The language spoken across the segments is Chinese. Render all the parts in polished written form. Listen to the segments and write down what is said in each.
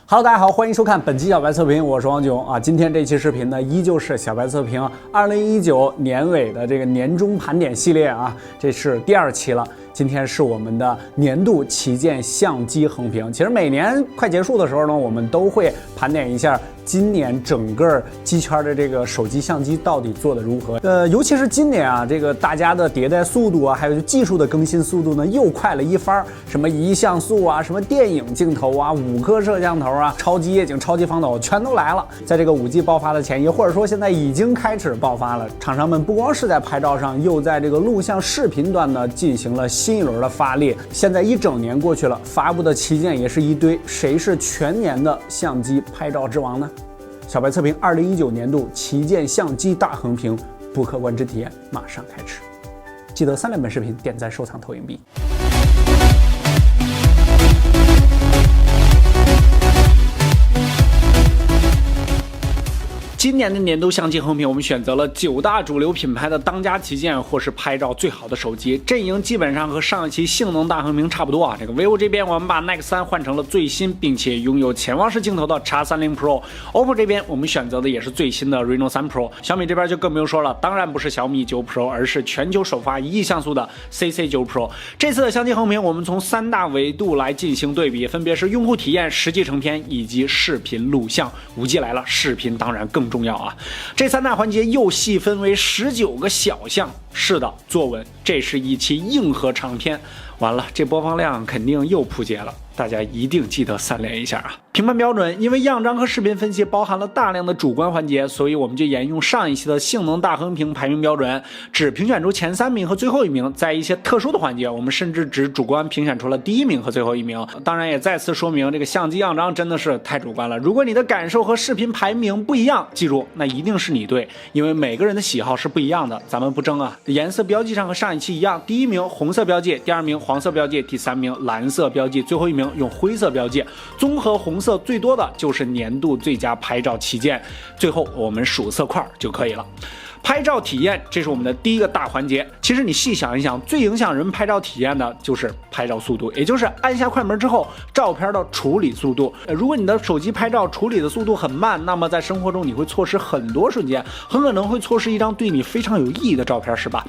Hello， 大家好，欢迎收看本期小白测评，我是王炯啊。今天这期视频呢，依旧是小白测评2019年尾的这个年终盘点系列啊，这是第2期了。今天是我们的年度旗舰相机横评。其实每年快结束的时候呢，我们都会盘点一下今年整个机圈的这个手机相机到底做得如何。尤其是今年啊，这个大家的迭代速度啊，还有技术的更新速度呢，又快了一番。什么移像素啊，什么电影镜头啊，5颗摄像头啊，超级夜景、超级防抖全都来了。在这个5G 爆发的前夕，或者说现在已经开始爆发了，厂商们不光是在拍照上，又在这个录像视频端呢进行了新一轮的发力。现在1整年过去了，发布的旗舰也是一堆，谁是全年的相机拍照之王呢？小白测评2019年度旗舰相机大横评，不可观之体验马上开始。记得3连本视频点赞、收藏、投硬币。今年的年度相机横评，我们选择了9大主流品牌的当家旗舰或是拍照最好的手机，阵营基本上和上一期性能大横评差不多啊。这个 vivo 这边我们把 Nex 3换成了最新并且拥有潜望式镜头的 X30 Pro，OPPO 这边我们选择的也是最新的 Reno 3 Pro， 小米这边就更不用说了，当然不是小米9 Pro， 而是全球首发1亿像素的 CC9 Pro。这次的相机横评，我们从3大维度来进行对比，分别是用户体验、实际成片以及视频录像。5G 来了，视频当然更重要啊！这3大环节又细分为19个小项。是的，坐稳，这是一期硬核长片。完了，这播放量肯定又扑街了，大家一定记得3连一下啊！评判标准，因为样张和视频分析包含了大量的主观环节，所以我们就沿用上一期的性能大横评排名标准，只评选出前3名和最后1名。在一些特殊的环节，我们甚至只主观评选出了第1名和最后1名。当然也再次说明，这个相机样张真的是太主观了。如果你的感受和视频排名不一样，记住，那一定是你对，因为每个人的喜好是不一样的，咱们不争啊。颜色标记上和上一期一样，第1名红色标记，第2名黄色标记，第3名蓝色标记，最后1名用灰色标记。综合红色最多的就是年度最佳拍照旗舰，最后我们数色块就可以了。拍照体验，这是我们的第1个大环节。其实你细想一想，最影响人拍照体验的就是拍照速度，也就是按下快门之后照片的处理速度。如果你的手机拍照处理的速度很慢，那么在生活中你会错失很多瞬间，很可能会错失一张对你非常有意义的照片，是吧？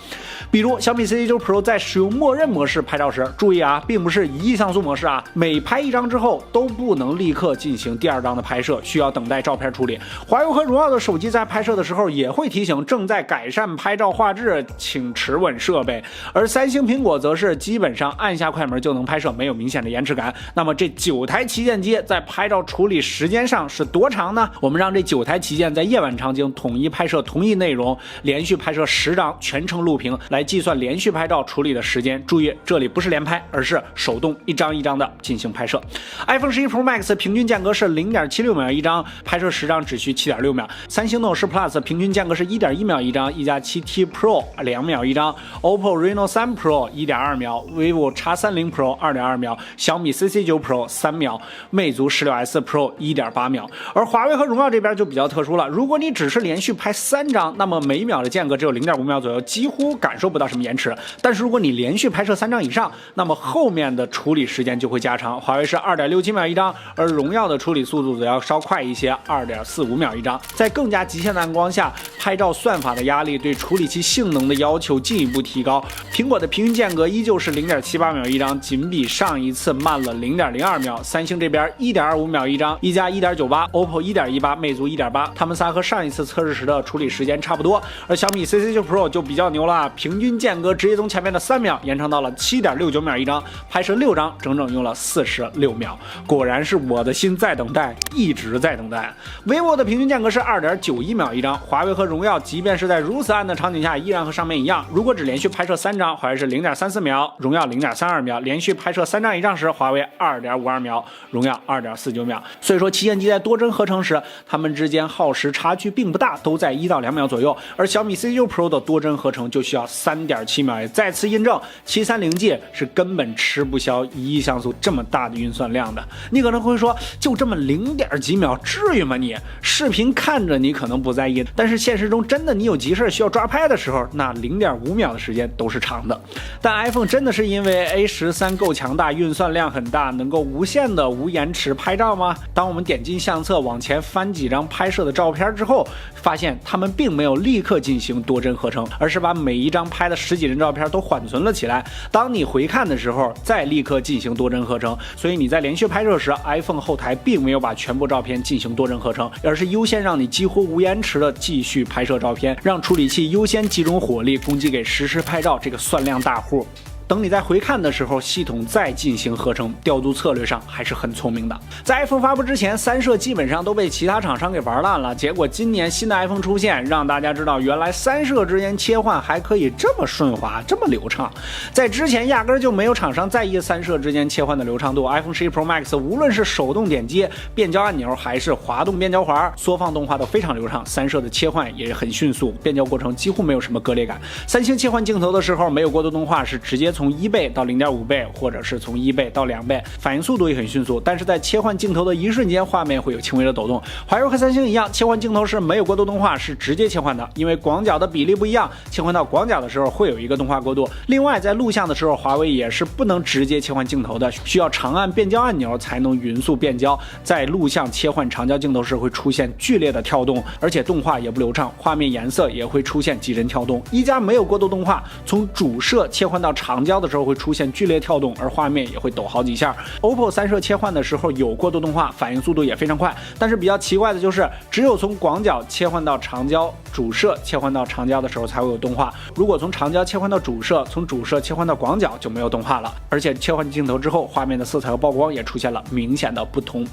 比如小米 CC9 Pro 在使用默认模式拍照时，注意啊，并不是1亿像素模式啊，每拍1张之后都不能立刻进行第2张的拍摄，需要等待照片处理。华为和荣耀的手机在拍摄的时候也会提醒正在改善拍照画质，请持稳设备。而三星、苹果则是基本上按下快门就能拍摄，没有明显的延迟感。那么这9台旗舰机在拍照处理时间上是多长呢？我们让这9台旗舰在夜晚场景统一拍摄同一内容，连续拍摄10张全程录屏，来计算连续拍照处理的时间。注意，这里不是连拍，而是手动一张一张的进行拍摄。iPhone 11 Pro Max 平均间隔是 0.76 秒一张，拍摄10张只需 7.6 秒。三星 Note 10 Plus 平均间隔是 1.1 秒一张，1加 7T Pro 2秒一张， OPPO Reno 3 Pro 1.2秒， vivo X30 Pro 2.2秒，小米 CC9 Pro 3秒，魅族 16S Pro 1.8秒。而华为和荣耀这边就比较特殊了，如果你只是连续拍3张，那么每秒的间隔只有 0.5 秒左右，几乎感受不到什么延迟。但是如果你连续拍摄3张以上，那么后面的处理时间就会加长，华为是 2.67 秒一张，而荣耀的处理速度则要稍快一些， 2.45 秒一张。在更加极限的暗光下，拍照算法的压力对处理器性能的要求进一步提高。苹果的平均间隔依旧是 0.78 秒一张，仅比上一次慢了 0.02 秒。三星这边 1.25 秒一张，1加 1.98， OPPO 1.18， 魅族 1.8， 他们仨和上一次测试时的处理时间差不多。而小米 CC9 Pro 就比较牛了，平均间隔直接从前面的3秒延长到了 7.69 秒一张，拍摄6张整整用了46秒。果然是我的心在等待，一直在等待。vivo 的平均间隔是 2.91 秒一张，华为和荣耀即便是在如此暗的场景下依然和上面一样，如果只连续拍摄3张，华为是 0.34 秒，荣耀 0.32 秒，连续拍摄3张以上时，华为 2.52 秒，荣耀 2.49 秒。所以说旗舰机在多帧合成时，它们之间耗时差距并不大，都在1到2秒左右。而小米 CC9 Pro 的多帧合成就需要 3.7 秒，也再次印证 730G 是根本吃不消1亿像素这么大的运算量的。你可能会说，就这么0点几秒，至于吗你？视频看着你可能不在意，但是现实中真的你有急事需要抓拍的时候，那 0.5 秒的时间都是长的。但 iPhone 真的是因为 A13 够强大，运算量很大，能够无限的无延迟拍照吗？当我们点进相册往前翻几张拍摄的照片之后，发现他们并没有立刻进行多帧合成，而是把每一张拍的10几帧照片都缓存了起来，当你回看的时候再立刻进行多帧合成。所以你在连续拍摄时， iPhone 后台并没有把全部照片进行多帧合成，而是优先让你几乎无延迟的继续拍摄照片，让处理器优先集中火力供给给实时拍照这个算量大户。等你在回看的时候，系统再进行合成，调度策略上还是很聪明的。在 iPhone 发布之前，3摄基本上都被其他厂商给玩烂了，结果今年新的 iPhone 出现，让大家知道原来3摄之间切换还可以这么顺滑，这么流畅。在之前压根就没有厂商在意3摄之间切换的流畅度。iPhone 11 Pro Max 无论是手动点击、变焦按钮还是滑动变焦环、缩放动画都非常流畅，3摄的切换也很迅速，变焦过程几乎没有什么割裂感。三星切换镜头的时候没有过渡动画，是直接从1倍到 0.5 倍，或者是从1倍到2倍，反应速度也很迅速，但是在切换镜头的一瞬间，画面会有轻微的抖动。华为和三星一样，切换镜头是没有过渡动画，是直接切换的，因为广角的比例不一样，切换到广角的时候会有一个动画过渡。另外，在录像的时候，华为也是不能直接切换镜头的，需要长按变焦按钮才能匀速变焦。在录像切换长焦镜头时会出现剧烈的跳动，而且动画也不流畅，画面颜色也会出现几帧跳动。一加没有过渡动画，从主摄切换到长焦的时候会出现剧烈跳动，而画面也会抖好几下。OPPO 3摄切换的时候有过渡动画，反应速度也非常快，但是比较奇怪的就是只有从广角切换到长焦，主摄切换到长焦的时候才会有动画，如果从长焦切换到主摄，从主摄切换到广角就没有动画了。而且切换镜头之后，画面的色彩和曝光也出现了明显的不同。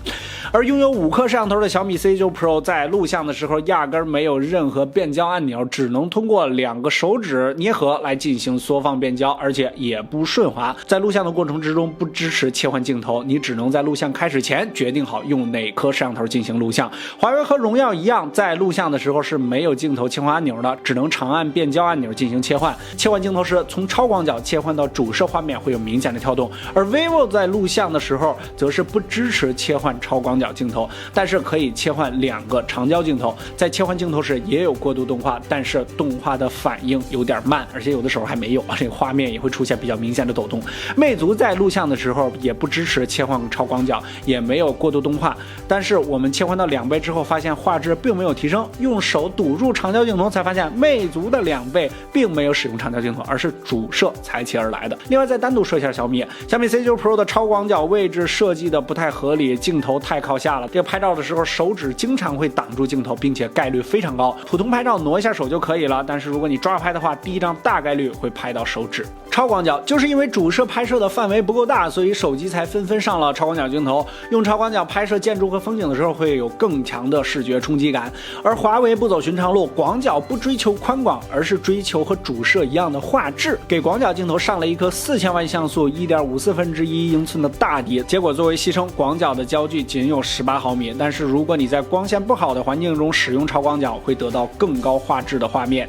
而拥有5颗摄像头的小米 C9 Pro 在录像的时候压根没有任何变焦按钮，只能通过2个手指捏合来进行缩放变焦，而且也不顺滑。在录像的过程之中不支持切换镜头，你只能在录像开始前决定好用哪颗摄像头进行录像。华为和荣耀一样，在录像的时候是没有镜头切换按钮的，只能长按变焦按钮进行切换。切换镜头时，从超广角切换到主摄画面会有明显的跳动。而 vivo 在录像的时候则是不支持切换超广角镜头，但是可以切换2个长焦镜头。在切换镜头时也有过渡动画，但是动画的反应有点慢，而且有的时候还没有，这个画面也会出现比较明显的抖动。魅族在录像的时候也不支持切换超广角，也没有过渡动画，但是我们切换到2倍之后发现画质并没有提升，用手堵住长焦镜头才发现魅族的2倍并没有使用长焦镜头，而是主摄裁切而来的。另外再单独说一下小米 C9 Pro 的超广角位置设计的不太合理，镜头太靠下了，这个拍照的时候手指经常会挡住镜头，并且概率非常高。普通拍照挪一下手就可以了，但是如果你抓拍的话，第一张大概率会拍到手指。超广角就是因为主摄拍摄的范围不够大，所以手机才纷纷上了超广角镜头。用超广角拍摄建筑和风景的时候会有更强的视觉冲击感。而华为不走寻常路，广角不追求宽广，而是追求和主摄一样的画质，给广角镜头上了一颗4000万像素 1.54英寸的大底，结果作为牺牲，广角的焦距仅有18毫米。但是如果你在光线不好的环境中使用超广角，会得到更高画质的画面。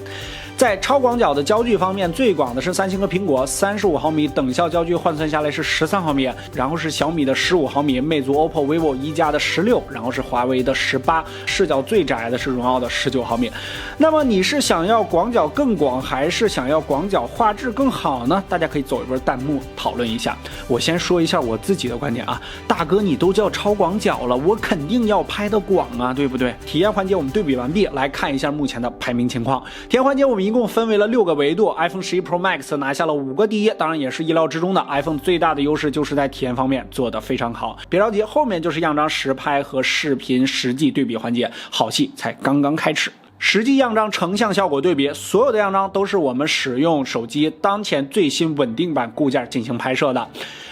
在超广角的焦距方面，最广的是三星和苹果，35毫米等效焦距换算下来是13毫米，然后是小米的15毫米，魅族、OPPO、vivo 一加的16，然后是华为的18，视角最窄的是荣耀的19毫米。那么你是想要广角更广，还是想要广角画质更好呢？大家可以走一波弹幕讨论一下。我先说一下我自己的观点啊，大哥你都叫超广角了，我肯定要拍得广啊，对不对？体验环节我们对比完毕，来看一下目前的排名情况。体验环节我们一共分为了6个维度 ，iPhone 11 Pro Max 拿下了5个第一，当然也是意料之中的。iPhone 最大的优势就是在体验方面做得非常好。别着急，后面就是样张实拍和视频实际对比环节，好戏才刚刚开始。实际样张成像效果对比，所有的样张都是我们使用手机当前最新稳定版固件进行拍摄的。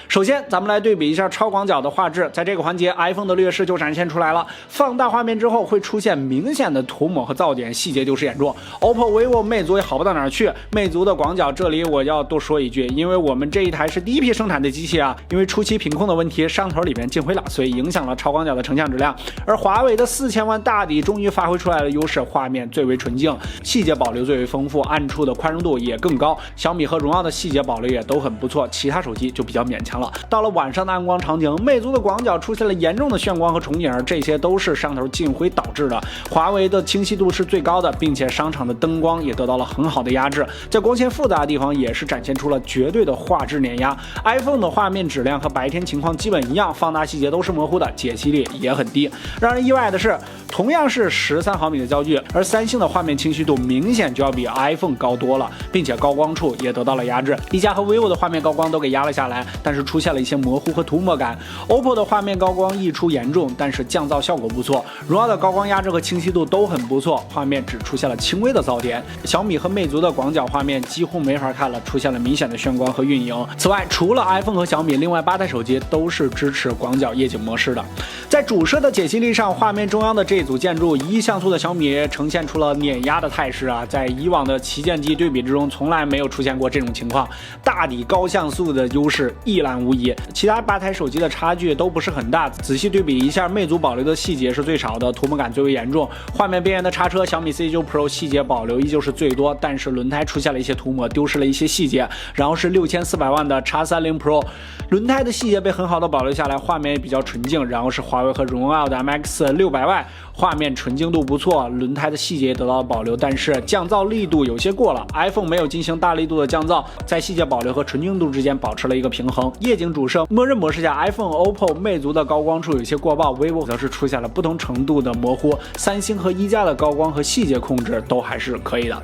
首先咱们来对比一下超广角的画质，在这个环节 iPhone 的劣势就展现出来了，放大画面之后会出现明显的涂抹和噪点，细节就是显著。 OPPO、vivo、魅族也好不到哪儿去，魅族的广角这里我要多说一句，因为我们这一台是第一批生产的机器啊，因为初期品控的问题，摄像头里面进灰了，所以影响了超广角的成像质量。而华为的4000万大底终于发挥出来了优势，画面最为纯净，细节保留最为丰富，暗处的宽容度也更高。小米和荣耀的细节保留也都很不错，其他手机就比较勉强了。了。到了晚上的暗光场景，魅族的广角出现了严重的眩光和重影，这些都是摄像头进灰导致的。华为的清晰度是最高的，并且商场的灯光也得到了很好的压制，在光线复杂的地方也是展现出了绝对的画质碾压。iPhone 的画面质量和白天情况基本一样，放大细节都是模糊的，解析力也很低。让人意外的是，同样是13毫米的焦距，而三星的画面清晰度明显就要比 iPhone 高多了，并且高光处也得到了压制。一加和 vivo 的画面高光都给压了下来，但是出现了一些模糊和涂抹感。OPPO 的画面高光溢出严重，但是降噪效果不错。荣耀的高光压制和清晰度都很不错，画面只出现了轻微的噪点。小米和魅族的广角画面几乎没法看了，出现了明显的眩光和晕影。此外，除了 iPhone 和小米，另外8台手机都是支持广角夜景模式的。在主摄的解析力上，画面中央的这组建筑，1亿像素的小米呈现出了碾压的态势啊！在以往的旗舰机对比之中，从来没有出现过这种情况，大底高像素的优势一览无遗。其他8台手机的差距都不是很大，仔细对比一下，魅族保留的细节是最少的，涂抹感最为严重。画面边缘的叉车，小米 C9 Pro 细节保留依旧是最多，但是轮胎出现了一些涂抹，丢失了一些细节。然后是6400万的 X30 Pro， 轮胎的细节被很好的保留下来，画面也比较纯净。然后是华为和荣耀的 MX600Y， 画面纯净度不错，轮胎的细节也得到了保留，但是降噪力度有些过了。iPhone 没有进行大力度的降噪，在细节保留和纯净度之间保持了一个平衡。夜景主摄默认模式下 ，iPhone、OPPO、魅族的高光处有些过曝 ，vivo 则是出现了不同程度的模糊。三星和一加的高光和细节控制都还是可以的。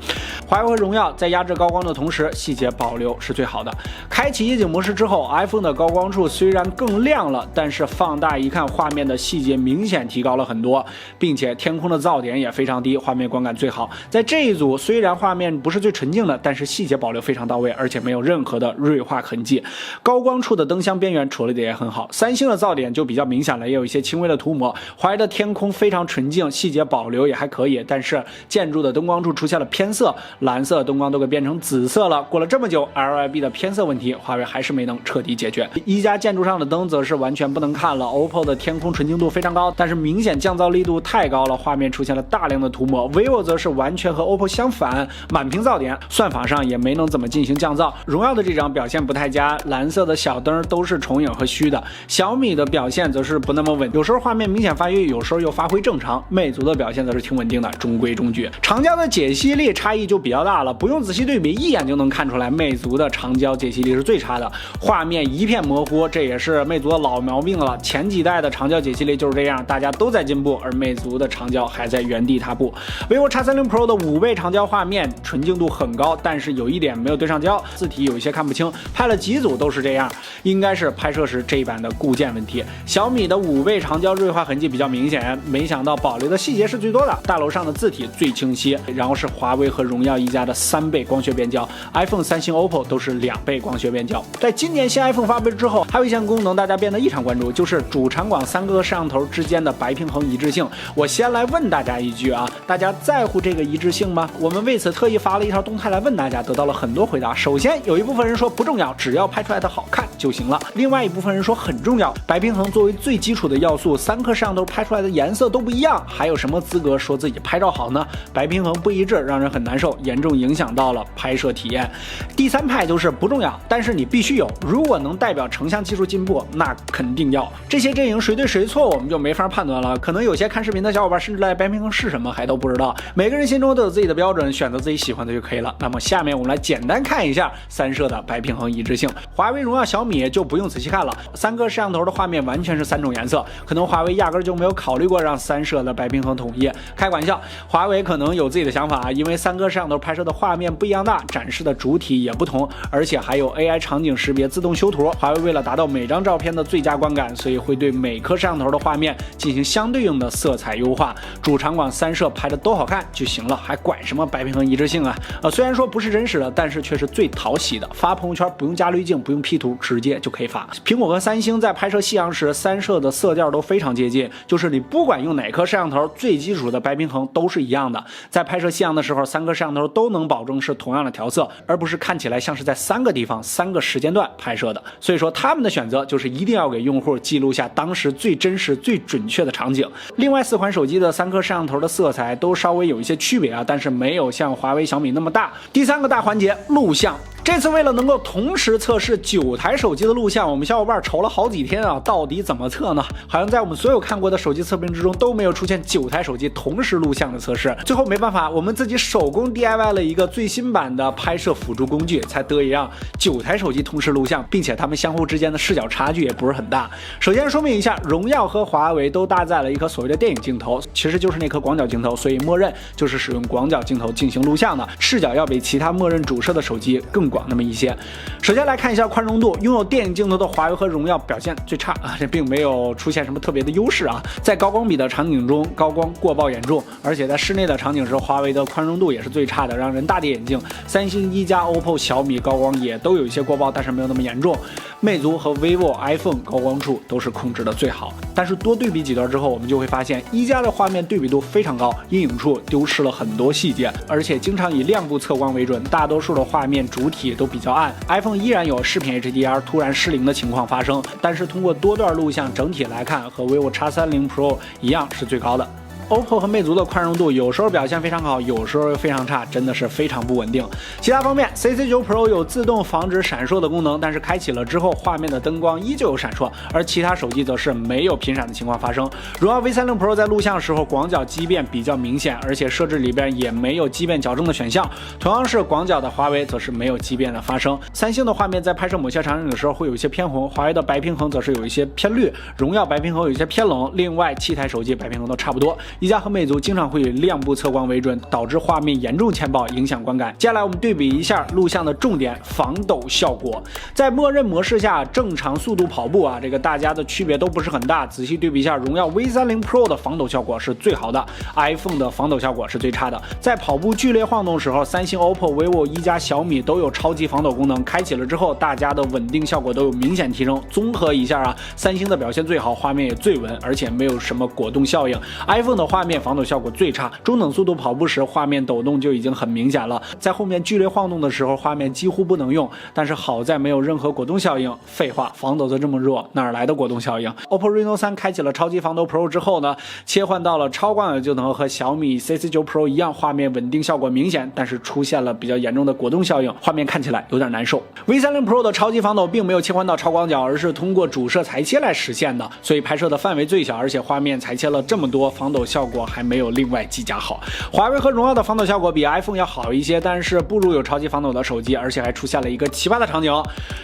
华为和荣耀在压制高光的同时，细节保留是最好的。开启夜景模式之后 ，iPhone 的高光处虽然更亮了，但是放大一看，画面的细节明显提高了很多，并且天空的噪点也非常低，画面观感最好。在这一组，虽然画面不是最纯净的，但是细节保留非常到位，而且没有任何的锐化痕迹。高光处的灯箱边缘处理的也很好。三星的噪点就比较明显了，也有一些轻微的涂抹。华为的天空非常纯净，细节保留也还可以，但是建筑的灯光处出现了偏色，蓝色灯光都给变成紫色了。过了这么久 ，LIB 的偏色问题，华为还是没能彻底解决。一加建筑上的灯则是完全不能看了。OPPO 的天空纯净度非常高，但是明显降噪力度太高了，画面出现了大量的涂抹。vivo 则是完全和 OPPO 相反，满屏噪点，算法上也没能怎么进行降噪。荣耀的这张表现不太佳，蓝色的小灯都是重影和虚的。小米的表现则是不那么稳，有时候画面明显发育，有时候又发挥正常。魅族的表现则是挺稳定的，中规中矩。长焦的解析力差异就比较大了，不用仔细对比，一眼就能看出来，魅族的长焦解析力是最差的，画面一片模糊，这也是魅族的老毛病了。前几代的长焦解析力就是这样，大家都在进步，而魅族的长焦还在原地踏步。vivo X30 Pro 的5倍长焦画面纯净度很高，但是有一点没有对上焦，字体有一些看不清，拍了几组都是这样，应该是拍摄时这一版的固件问题。小米的5倍长焦锐化痕迹比较明显，没想到保留的细节是最多的，大楼上的字体最清晰，然后是华为和荣耀一加的3倍光学变焦， iPhone、三星、OPPO 都是2倍光学变焦。在今年新 iPhone 发布之后，还有一项功能大家变得异常关注，就是主长广3个摄像头之间的白平衡一致性。我先来问大家一句啊，大家在乎这个一致性吗？我们为此特意发了一条动态来问大家，得到了很多回答。首先有一部分人说不重要，只要拍出来的好看就行了。另外一部分人说很重要，白平衡作为最基础的要素，3颗摄像头拍出来的颜色都不一样，还有什么资格说自己拍照好呢？白平衡不一致让人很难受，严重影响到了拍摄体验。第三派就是不重要，但是你必须有，如果能代表成像技术进步，那肯定要。这些阵营谁对谁错，我们就没法判断了。可能有些看视频的小伙伴甚至连白平衡是什么还都不知道。每个人心中都有自己的标准，选择自己喜欢的就可以了。那么下面我们来简单看一下3摄的白平衡一致性。华为、荣耀、小米就不用仔细看了，3个摄像头的画面完全是3种颜色，可能华为压根就没有考虑过让3摄的白平衡统一。开玩笑，华为可能有自己的想法，因为3个摄像头拍摄的画面不一样大，展示的主体也不同，而且还有 AI 场景识别自动修图。华为为了达到每张照片的最佳观感，所以会对每颗摄像头的画面进行相对应的色彩优化。主长广3摄拍的都好看就行了，还管什么白平衡一致性啊？虽然说不是真实的，但是却是最讨喜的。发朋友圈不用加滤镜，不用 P 图，直接就可以发。苹果和三星在拍摄夕阳时，3摄的色调都非常接近，就是你不管用哪颗摄像头，最基础的白平衡都是一样的。在拍摄夕阳的时候，3个摄像头都能保证是同样的调色，而不是看起来像是在3个地方、3个时间段拍摄的。所以说他们的选择就是一定要给用户记录下当时最真实、最准确的场景。另外4款手机的3颗摄像头的色彩都稍微有一些区别啊，但是没有像华为、小米那么大。第3个大环节，录像。这次为了能够同时测试9台手机的录像，我们小伙伴愁了好几天啊，到底怎么测呢？好像在我们所有看过的手机测评之中都没有出现9台手机同时录像的测试。最后没办法，我们自己手工 DIY 了一个最新版的拍摄辅助工具，才得以让9台手机同时录像，并且它们相互之间的视角差距也不是很大。首先说明一下，荣耀和华为都搭载了一颗所谓的电影镜头，其实就是那颗广角镜头，所以默认就是使用广角镜头进行录像的，视角要比其他默认主摄的手机更广那么一些。首先来看一下宽容度，拥有电影镜头的华为和荣耀表现最差啊，这并没有出现什么特别的优势啊。在高光比的场景中，高光过曝严重，而且在室内的场景时，华为的宽容度也是最差的，让人大跌眼镜。三星、一加、OPPO、小米高光也都有一些过曝，但是没有那么严重。魅族和 vivo、iPhone 高光处都是控制的最好，但是多对比几段之后，我们就会发现一加的画面对比度非常高，阴影处丢失了很多细节，而且经常以亮部测光为准，大多数的画面主体都比较暗。iPhone 依然有视频 HDR 突然失灵的情况发生，但是通过多段录像整体来看，和 vivo X30 Pro 一样是最高的。OPPO 和魅族的宽容度有时候表现非常好，有时候又非常差，真的是非常不稳定。其他方面 ，CC9 Pro 有自动防止闪烁的功能，但是开启了之后，画面的灯光依旧有闪烁，而其他手机则是没有频闪的情况发生。荣耀 V30 Pro 在录像时候广角畸变比较明显，而且设置里边也没有畸变矫正的选项。同样是广角的华为则是没有畸变的发生。三星的画面在拍摄某些场景的时候会有一些偏红，华为的白平衡则是有一些偏绿，荣耀白平衡有一些偏冷。另外7台手机白平衡都差不多。一加和魅族经常会以亮部测光为准，导致画面严重欠曝，影响观感。接下来我们对比一下录像的重点防抖效果。在默认模式下，正常速度跑步啊，这个大家的区别都不是很大。仔细对比一下，荣耀 V30 Pro 的防抖效果是最好的 ，iPhone 的防抖效果是最差的。在跑步剧烈晃动时候，三星、OPPO、vivo、一加、小米都有超级防抖功能，开启了之后，大家的稳定效果都有明显提升。综合一下啊，三星的表现最好，画面也最稳，而且没有什么果冻效应。iPhone 的画面防抖效果最差，中等速度跑步时画面抖动就已经很明显了，在后面剧烈晃动的时候画面几乎不能用，但是好在没有任何果冻效应。废话，防抖的这么弱，哪来的果冻效应？ OPPO Reno 3开启了超级防抖 Pro 之后呢，切换到了超广角镜头，和小米 CC9 Pro 一样，画面稳定效果明显，但是出现了比较严重的果冻效应，画面看起来有点难受。 V30 Pro 的超级防抖并没有切换到超广角，而是通过主摄裁切来实现的，所以拍摄的范围最小，而且画面裁切了这么多，防抖效果还没有另外几家好。华为和荣耀的防抖效果比 iPhone 要好一些，但是不如有超级防抖的手机，而且还出现了一个奇葩的场景，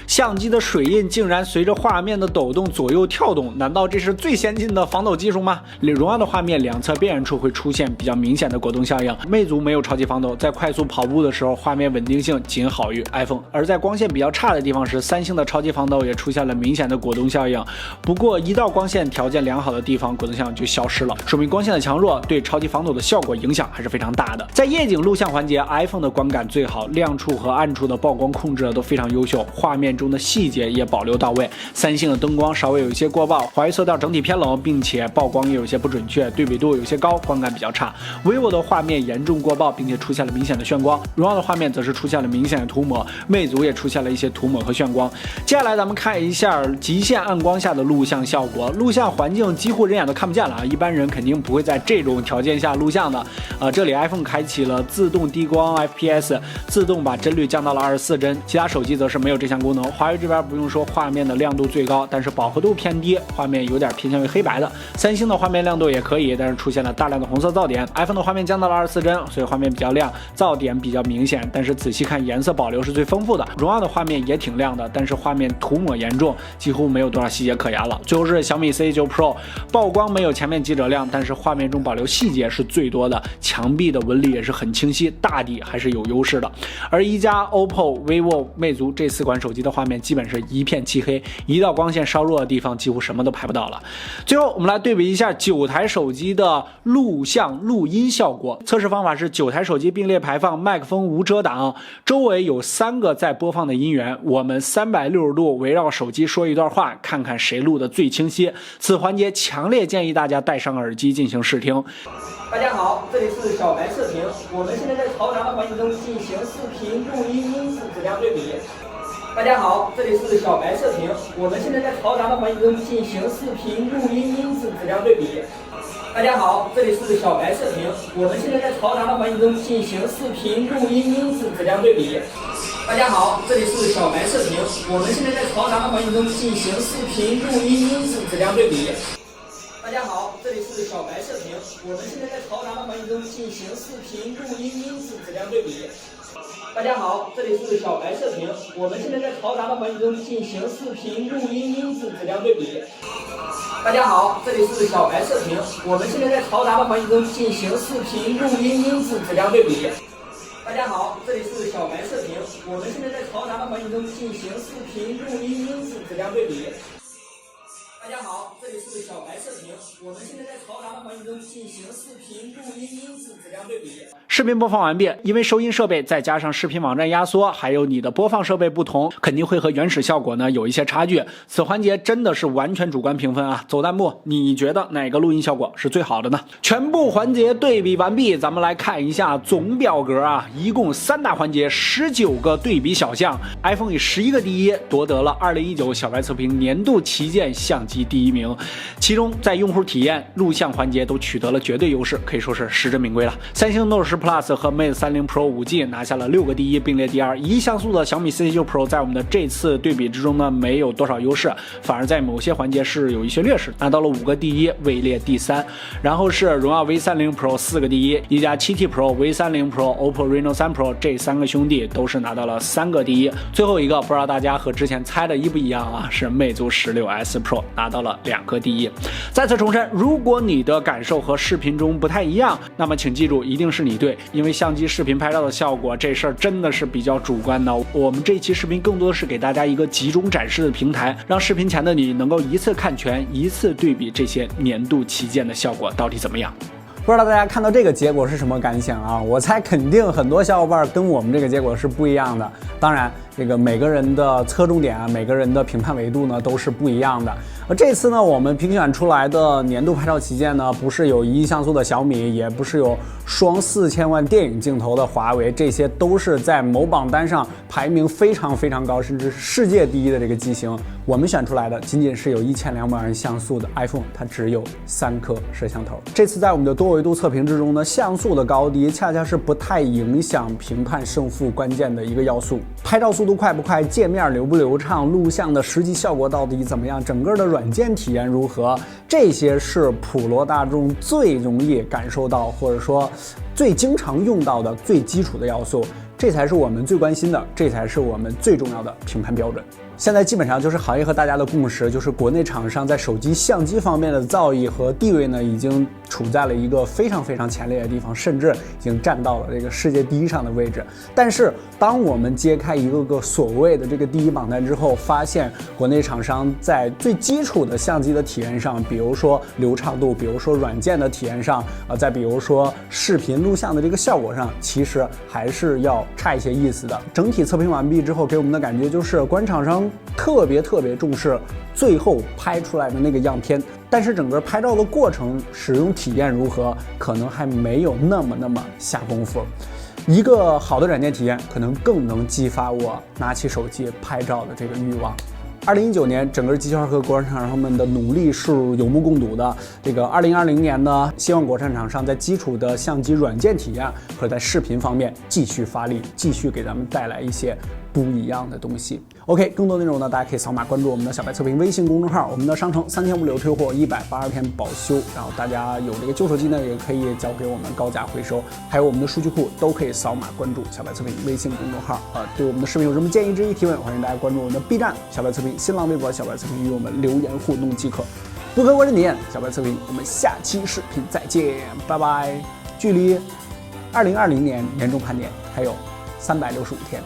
相机的水印竟然随着画面的抖动左右跳动，难道这是最先进的防抖技术吗？荣耀的画面两侧边缘处会出现比较明显的果冻效应，魅族没有超级防抖，在快速跑步的时候画面稳定性仅好于 iPhone， 而在光线比较差的地方时，三星的超级防抖也出现了明显的果冻效应，不过一到光线条件良好的地方，果冻效应就消失了，说明光线的强弱对超级防抖的效果影响还是非常大的。在夜景录像环节 ，iPhone 的观感最好，亮处和暗处的曝光控制都非常优秀，画面中的细节也保留到位。三星的灯光稍微有一些过曝，华为色调整体偏冷，并且曝光也有些不准确，对比度有些高，观感比较差。vivo 的画面严重过曝，并且出现了明显的眩光，荣耀的画面则是出现了明显的涂抹，魅族也出现了一些涂抹和眩光。接下来咱们看一下极限暗光下的录像效果，录像环境几乎人眼都看不见了啊，一般人肯定不会在这种条件下录像的。这里 iPhone 开启了自动低光 FPS， 自动把帧率降到了24帧，其他手机则是没有这项功能。华为这边不用说，画面的亮度最高，但是饱和度偏低，画面有点偏向于黑白的。三星的画面亮度也可以，但是出现了大量的红色噪点。iPhone 的画面降到了24帧，所以画面比较亮，噪点比较明显，但是仔细看颜色保留是最丰富的。荣耀的画面也挺亮的，但是画面涂抹严重，几乎没有多少细节可言了。最后是小米 C9 Pro， 曝光没有前面记者亮，但是画面中保留细节是最多的，墙壁的纹理也是很清晰，大体还是有优势的。而一加、OPPO、vivo、魅族这4款手机的画面基本是一片漆黑，一到光线稍弱的地方几乎什么都拍不到了。最后我们来对比一下9台手机的录像录音效果。测试方法是9台手机并列排放，麦克风无遮挡，周围有3个在播放的音源，我们360度围绕手机说一段话，看看谁录的最清晰。此环节强烈建议大家戴上耳机进行试听。大家好，这里是小白视频，我们现在在嘈杂的环境中进行视频录音音质质量对比。大家好，这里是小白视频，我们现在在嘈杂的环境中进行视频录音音质质量对比。大家好，这里是小白视频，我们现在在嘈杂的环境中进行视频录音音质质量对比。大家好，这里是小白视频。我们现在在嘈杂的环境中进行视频录音音质质量对比。大家好，这里是小白视频。我们现在在嘈杂的环境中进行视频录音音质质量对比。大家好，这里是小白视频。我们现在在嘈杂的环境中进行视频录音音质质量对比。大家好，这里是小白视频。我们现在在嘈杂的环境中进行视频录音音质质量对比。大家好，这里是小白视频。我们现在在嘈杂的环境中进行视频录音音质质量对比。大家好，这里是小白视频。我们现在在嘈杂的环境中进行视频录音音质质量对比。视频播放完毕，因为收音设备再加上视频网站压缩，还有你的播放设备不同，肯定会和原始效果呢有一些差距。此环节真的是完全主观评分啊！走弹幕，你觉得哪个录音效果是最好的呢？全部环节对比完毕，咱们来看一下总表格啊，一共3大环节，19个对比小项 ，iPhone 以11个第一，夺得了2019小白测评年度旗舰相机第1名。其中在用户体验、录像环节都取得了绝对优势，可以说是实至名归了。三星 Note 10 Plus 和 Mate 30 Pro 5G 拿下了6个第一，并列第2。1亿像素的小米 C9 Pro 在我们的这次对比之中呢，没有多少优势，反而在某些环节是有一些劣势，拿到了5个第一，位列第3。然后是荣耀 V30 Pro 4个第一，一加 7T Pro、V30 Pro、OPPO Reno 3 Pro 这3个兄弟都是拿到了3个第一。最后一个不知道大家和之前猜的一不一样啊？是魅族 16S Pro 拿到了2个第一。再次重申，如果你的感受和视频中不太一样，那么请记住，一定是你对，因为相机视频拍照的效果这事儿真的是比较主观的。我们这一期视频更多的是给大家一个集中展示的平台，让视频前的你能够一次看全，一次对比这些年度旗舰的效果到底怎么样。不知道大家看到这个结果是什么感想啊？我猜肯定很多小伙伴跟我们这个结果是不一样的。当然，这个每个人的侧重点啊，每个人的评判维度呢都是不一样的。而这次呢，我们评选出来的年度拍照旗舰呢，不是有1亿像素的小米，也不是有双4000万电影镜头的华为，这些都是在某榜单上排名非常非常高，甚至是世界第一的这个机型。我们选出来的仅仅是有1200万像素的 iPhone， 它只有3颗摄像头。这次在我们的多维度测评之中呢，像素的高低恰恰是不太影响评判胜负关键的一个要素。拍照速度快不快，界面流不流畅，录像的实际效果到底怎么样，整个的软件体验如何，这些是普罗大众最容易感受到，或者说最经常用到的最基础的要素。这才是我们最关心的，这才是我们最重要的评判标准。现在基本上就是行业和大家的共识，就是国内厂商在手机相机方面的造诣和地位呢，已经处在了一个非常非常前列的地方，甚至已经站到了这个世界第一上的位置。但是当我们揭开一个个所谓的这个第一榜单之后，发现国内厂商在最基础的相机的体验上，比如说流畅度，比如说软件的体验上，再比如说视频录像的这个效果上，其实还是要差一些意思的。整体测评完毕之后，给我们的感觉就是国产厂商特别重视最后拍出来的那个样片，但是整个拍照的过程、使用体验如何，可能还没有那么下功夫。一个好的软件体验，可能更能激发我拿起手机拍照的这个欲望。2019年，整个机器人和国产厂商们的努力是有目共睹的。这个2020年呢，希望国产厂商在基础的相机软件体验和在视频方面继续发力，继续给咱们带来一些不一样的东西。OK， 更多内容呢，大家可以扫码关注我们的小白测评微信公众号，我们的商城3天无理由退货，180天保修。然后大家有这个旧手机呢，也可以交给我们高价回收，还有我们的数据库都可以扫码关注小白测评微信公众号。对我们的视频有什么建议、质疑、提问，欢迎大家关注我们的 B 站小白测评、新浪微博小白测评与我们留言互动即可。不可国人体验小白测评，我们下期视频再见，拜拜。距离2020年年终盘点还有365天。